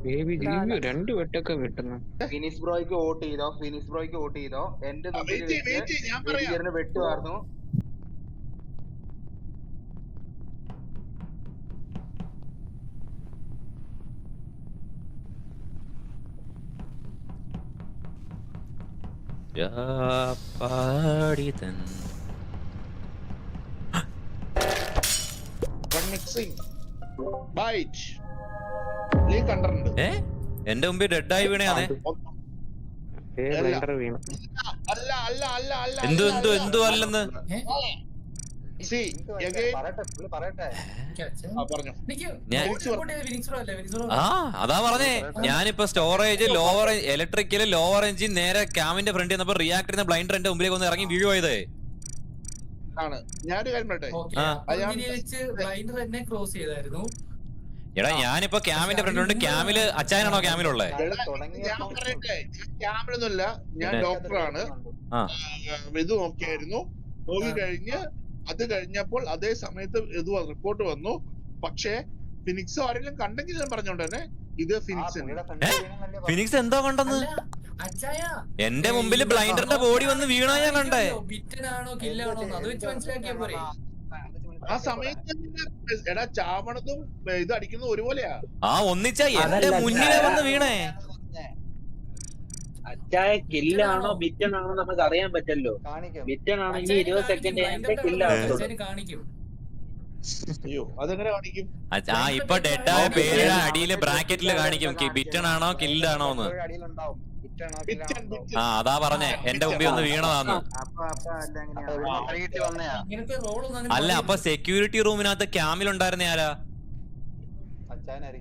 Baby GB രണ്ട് വെട്ടൊക്കെ വെട്ടുന്നു. Finish ബ്രോയ്ക്ക് vote ചെയ്തോ. എന്റെ മുമ്പിൽ വെച്ച് ബേബി ജെറിന് വെട്ടുമായിരുന്നു. എന്റെ മുമ്പിൽ ഡെഡായി വീണയാണേ. എന്തോ അല്ലെന്ന് അതാ പറഞ്ഞേ. ഞാനിപ്പോ storage lower electrical lower engine നേരെ ക്യാമിന്റെ ഫ്രണ്ട് ചെന്നപ്പോ റിയാക്ടറിന്റെ ബ്ലൈൻഡർ എന്റെ മുമ്പിലേക്ക് ഒന്ന് ഇറങ്ങി വീഴുപോയതേ ആണ്. ഞാനൊരു കാര്യം പറയട്ടെ, എടാ ഞാനിപ്പോ ക്യാമിന്റെ ഫ്രണ്ടിലുണ്ട്. ക്യാമില് അച്ചായനാണോ ക്യാമിലുള്ളേ? ഞാൻ പറയട്ടെ, ഞാൻ ക്യാമിലൊന്നുമില്ല, ഞാൻ ഡോക്ടറാണ്. ഇത് നോക്കിയായിരുന്നു. നോക്കി കഴിഞ്ഞപ്പോൾ അതേ സമയത്ത് ഇത് റിപ്പോർട്ട് വന്നു. പക്ഷേ ഫിനിക്സ് ആരെങ്കിലും കണ്ടെങ്കിൽ ഞാൻ പറഞ്ഞോണ്ടേ ഇത് ഫിനിക്സ് എന്തോ കണ്ടെന്ന്. എന്റെ മുമ്പിൽ ബ്ലൈൻഡറിന്റെ ബോഡി വന്ന് വീണാ ഞാൻ കണ്ടേ. ആ സമയത്ത് എടാ ചാവണതും ഇത് അടിക്കുന്നതും ഒരുപോലെയാ. ഒന്നിച്ച എന്റെ മുന്നിലെ വന്ന് വീണേ. അച്ചായ കില്ലാണോ ബിറ്റനാണോ നമുക്ക് അറിയാൻ പറ്റല്ലോ. ബിറ്റനാണെങ്കിൽ 20 സെക്കൻഡ് കാണിക്കും. അയ്യോ അതെങ്ങനെ കാണിക്കും? ഇപ്പൊ ഡെഡായ പേരുടെ അടിയില് ബ്രാക്കറ്റില് കാണിക്കും ബിറ്റനാണോ കില്ലാണോന്ന്. അതാ പറഞ്ഞേ എന്റെ മുമ്പിൽ ഒന്ന് വീണതാന്ന്. അല്ല അപ്പൊ സെക്യൂരിറ്റി റൂമിനകത്ത് ക്യാമിലുണ്ടായിരുന്ന ആരാ?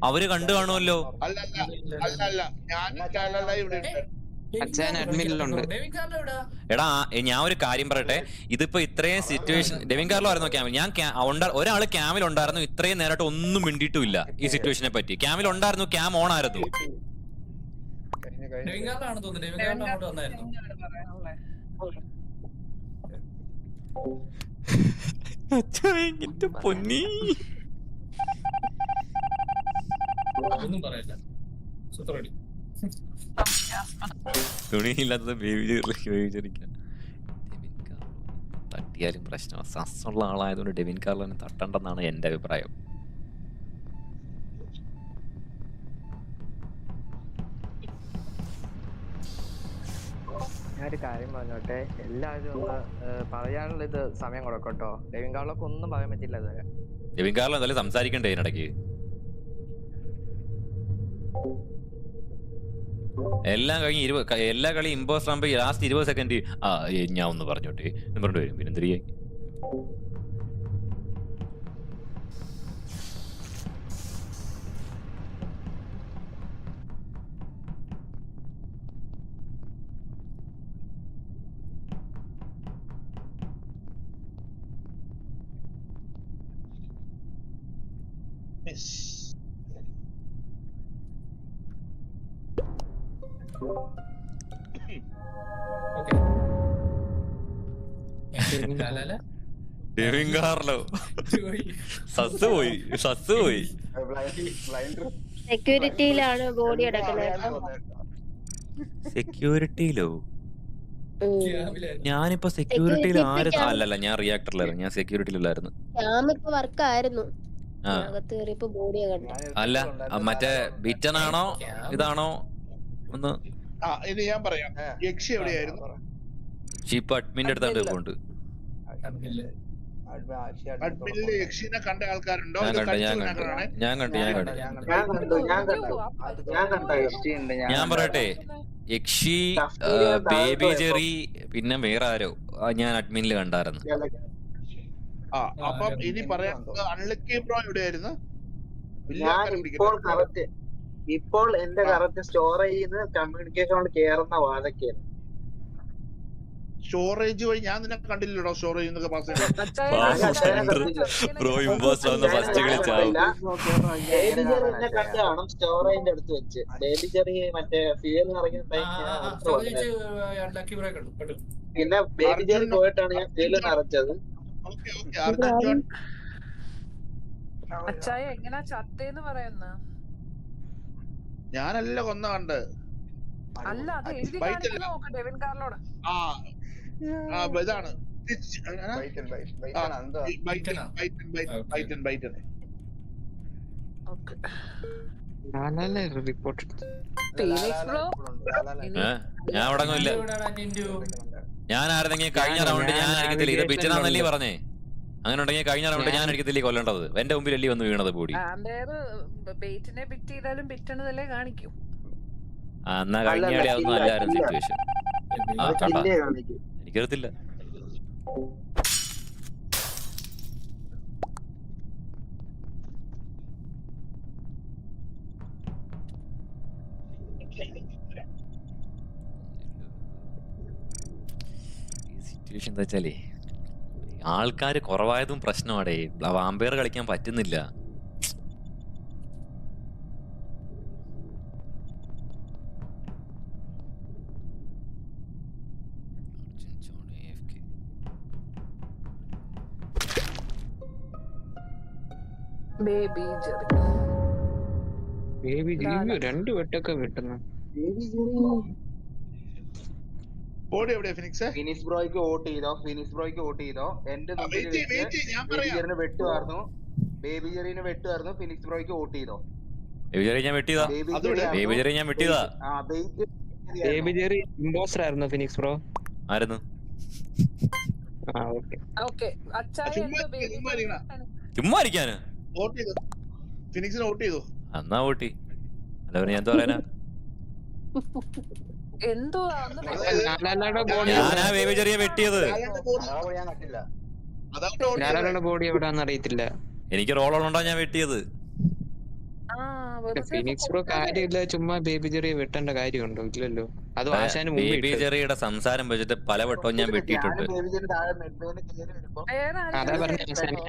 അവര് കണ്ടു കാണുമല്ലോ. എടാ ഞാൻ ഒരു കാര്യം പറയട്ടെ, ഇതിപ്പോ ഇത്രയും സിറ്റുവേഷൻ ഡെവിൻ കാർലോ ആയിരുന്നു ക്യാമിൽ. ഒരാള് ക്യാമിൽ ഉണ്ടായിരുന്നു. ഇത്രയും നേരമായിട്ട് ഒന്നും മിണ്ടിയിട്ടുമില്ല ഈ സിറ്റുവേഷനെ പറ്റി. ക്യാമിൽ ഉണ്ടായിരുന്നു, ക്യാം ഓൺ ആയിരുന്നു. പൊന്നി തുണിയില്ലാത്തത് ബേബിച്ചറിക്കാൻ തട്ടിയാലും പ്രശ്നം. സസ്സുള്ള ആളായതുകൊണ്ട് ഡെവിൻ കാർലോനെ തട്ടണ്ടെന്നാണ് എന്റെ അഭിപ്രായം. ഞാനൊരു കാര്യം പറഞ്ഞോട്ടെ, എല്ലാവരും ഒന്ന് പറയാനുള്ള ഇത് സമയം കൊടുക്കട്ടോ. ഡെവിൻ കാർലോക്ക് ഒന്നും പറയാൻ പറ്റില്ല ഇതുവരെ. ഡെവിൻ കാർലോ എന്തായാലും സംസാരിക്കണ്ടേ ഇതിനിടയ്ക്ക്? എല്ലാം കഴിഞ്ഞ് എല്ലാ കളി ഇമ്പോസ്റ്റർ ആകുമ്പോ ലാസ്റ്റ് 20 സെക്കൻഡ് ഞാൻ ഒന്ന് പറഞ്ഞോട്ടെ എന്ന് പറഞ്ഞു വരും. പിന്നെ എന്തിരിയെ ഡെവിൻ കാർലോ സസ് പോയി. സെക്യൂരിറ്റിയിലാണ് ബോഡി അടക്കുന്നത്. സെക്യൂരിറ്റിയിലോ? ഞാനിപ്പോ സെക്യൂരിറ്റിയിൽ അല്ലല്ല, ഞാൻ റിയാക്ടറിലായിരുന്നു. ഞാൻ സെക്യൂരിറ്റിയിലായിരുന്നു. അല്ല മറ്റേ ബിറ്റനാണോ ഇതാണോ ഒന്ന് ഇത് ഞാൻ പറയാം. യക്ഷി എവിടെയായിരുന്നു? ചീപ്പ് അഡ്മിന്റെ അടുത്താണ്ട് പോണ്ട്. അഡ്മിനില് യക്ഷിനെ കണ്ട ആൾക്കാരുണ്ടോ? ഞാൻ പറയട്ടെ, യക്ഷി, ബേബി ജെറി, പിന്നെ വേറെ ആരോ ഞാൻ അഡ്മിനില് കണ്ടായിരുന്നു. അപ്പം ഇനി പറയാം, അൺലക്കി ബ്രോ എവിടെയായിരുന്നു? ഇപ്പോൾ എന്റെ കറക്റ്റ് സ്റ്റോറേജിന്ന് കമ്മ്യൂണിക്കേഷൻ കേറുന്ന വാഴക്കാണ്. സ്റ്റോറേജ് വഴി ഞാൻ നിന്നെ കണ്ടില്ലല്ലോ. സ്റ്റോറേജ് എന്നൊക്കെ കാണും സ്റ്റോറേജിന്റെ അടുത്ത് വെച്ച്. ബേബി ചെറിയ മറ്റേ ഫ്യൂൽ ഇറങ്ങിയ പിന്നെ ബേബി ചെറി പോയിട്ടാണ് ഞാൻ ഫ്യൂൽ നിറച്ചത്. അച്ചായ എങ്ങനാ ചത്തേന്ന് പറയുന്ന? ഞാനല്ല കൊന്ന കണ്ട്. അല്ല അത് എഴുതി ബൈറ്റ് കാണിക്കുന്ന അല്ല. നോക്ക് ഡെവിൻ കാർലോട്. ഇതാണ് ബൈറ്റൻ. ഓക്കെ റിപ്പോർട്ട് ഫീനിക്സ് ബ്രോ ഞാൻ അവിടങ്ങില്ല. ഞാൻ ആയിരുന്നെങ്കിൽ കഴിഞ്ഞ റൗണ്ട് ഞാൻ അടിക്കത്തില്ല. ഇത് പിച്ചനാന്നല്ലേ പറഞ്ഞേ? അങ്ങനെ ഉണ്ടെങ്കിൽ കഴിഞ്ഞ റൗണ്ട് ഞാൻ അടിക്കത്തില്ലേ കൊല്ലേണ്ടത്? എന്റെ മുമ്പിൽ അല്ലേ വന്ന് വീണത് ബോഡി. ബെയ്റ്റിനെ ബിറ്റ് ചെയ്താലും ബിറ്റണതല്ലേ കാണിക്കും. എന്നാ കഴിഞ്ഞ കളി അതൊന്നും അല്ലായിരുന്നു സിറ്റുവേഷൻ. കണ്ട എനിക്കറിയത്തില്ല. സിറ്റുവേഷൻ എന്താ വെച്ചാലേ ആൾക്കാര് കുറവായതും പ്രശ്നമാടേ. വാമ്പയർ കളിക്കാൻ പറ്റുന്നില്ല. Baby Jerry 2 വെട്ടൊക്കെ വെട്ടുന്നു. ബോഡി എവിടെയാ ഫിനിക്സ്? ഫിനിക്സ് ബ്രോയ്ക്ക് വോട്ട് ചെയ്തോ. എന്റെ ബേബിജെറിന് വെട്ടുമായിരുന്നു. ഫിനിക്സ് ബ്രോയ്ക്ക് വോട്ട് ചെയ്തോ. ഞാൻ വെട്ടിയതാ. ബേബി ജെറി ഇമ്പോസ്റ്റർ ആയിരുന്നു ഫിനിക്സ് ബ്രോ. ആയിരുന്നു. ചുമ്മാ ഇരിക്കാന് ഫിനിക്സിന് വോട്ട് ചെയ്തോ? എന്നാ വോട്ടി. അല്ല ഞാൻ എന്താ പറയാനാ? ഞാനാ ബേബി ചെറിയ വെട്ടിയത്. ബോഡി എവിടാന്ന് അറിയത്തില്ല. എനിക്ക് റോളുണ്ടോ ഞാൻ വെട്ടിയത്? ഫിനിക്സ് ബ്രോ കാര്യമില്ല. ചുമ്മാ ബേബി ചെറിയ വെട്ടേണ്ട കാര്യമുണ്ടോ? ഇല്ലല്ലോ. അത് ആശാന് ബേബി ചെറിയുടെ സംസാരം വെച്ചിട്ട് പലവട്ടവും ഞാൻ വെട്ടിയിട്ടുണ്ട്. അതാ പറഞ്ഞ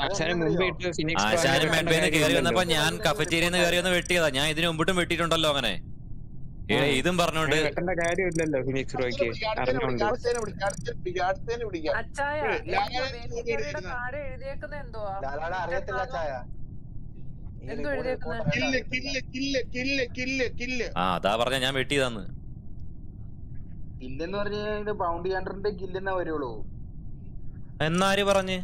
ആശാന് മുമ്പ് ഇട്ട് ഫിനിക്സ് ആശാനും മെഡ്ബേന്ന് കയറി വന്നപ്പോ ഞാൻ കഫറ്റീരിയെന്ന് കയറി വന്ന് വെട്ടിയതാ. ഞാൻ ഇതിനു മുമ്പിട്ടും വെട്ടിയിട്ടുണ്ടല്ലോ അങ്ങനെ. ഇതും പറഞ്ഞോണ്ട് വെട്ടേണ്ട കാര്യമില്ലല്ലോ ഫിനിക്സ് ബ്രോയ്ക്ക് അറിഞ്ഞോണ്ട്. അതാ പറഞ്ഞ ഞാൻ വെട്ടിയതാന്ന്. കില്ലെന്ന് പറഞ്ഞ ബൗണ്ടി ഹണ്ടറിന്റെ കില്ലെന്നാ വരുള്ളൂ. എന്നാര് പറഞ്ഞ്?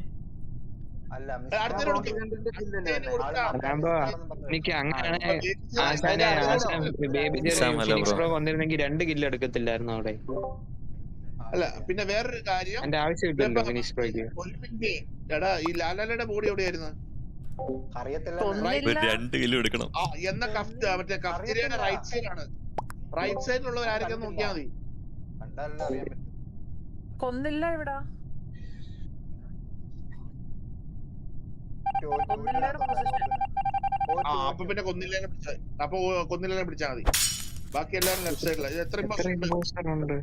എനിക്ക് അങ്ങനെ ഫിനിക്സ് ബ്രോ വന്നിരുന്നെങ്കിൽ 2 കില്ല് എടുക്കത്തില്ലായിരുന്നു അവിടെ. അല്ല പിന്നെ വേറൊരു കാര്യം, എന്റെ ആവശ്യമില്ലല്ലോ ഫിനിക്സ് ബ്രോയ്ക്ക്. എടാ ഈ ലാലാലയുടെ ബോഡി എവിടെയായിരുന്നു? 2 കിലോ എടുക്കണം എന്ന മറ്റേ കഫ്റ്റീരിയയുടെ റൈറ്റ് സൈഡാണ്. റൈറ്റ് സൈഡിലുള്ളവർ ആരൊക്കെ നോക്കിയാ മതി. കൊന്നില്ല ഇവിടെ. അപ്പൊ പിന്നെ കൊന്നില്ലേനെ പിടിച്ചാ മതി. ബാക്കി എല്ലാരും ലെഫ്റ്റ് സൈഡില. ഇത് എത്ര ഉണ്ട്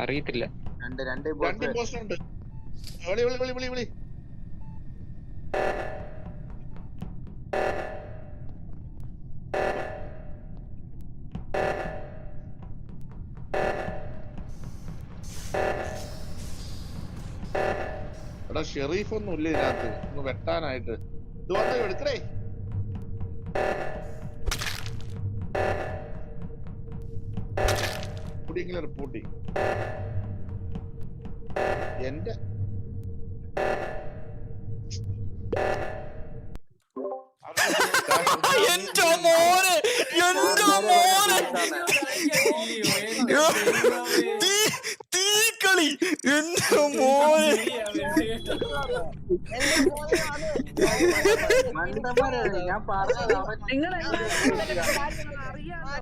അറിയത്തില്ല. 2 ഇമ്പോസ്റ്റർ ഉണ്ട്. വിളി എടാ ഷെറീഫ് ഒന്നും ഇല്ല ഇതിനകത്ത് ഒന്ന് വെട്ടാനായിട്ട്. ഇത് വന്ന് എടുക്കണേ. റിപ്പോർട്ട് ചെയ്യും. എന്റെ തീക്കളി എന്റെ മോനെ. ഞാൻ പറഞ്ഞത് നിങ്ങൾ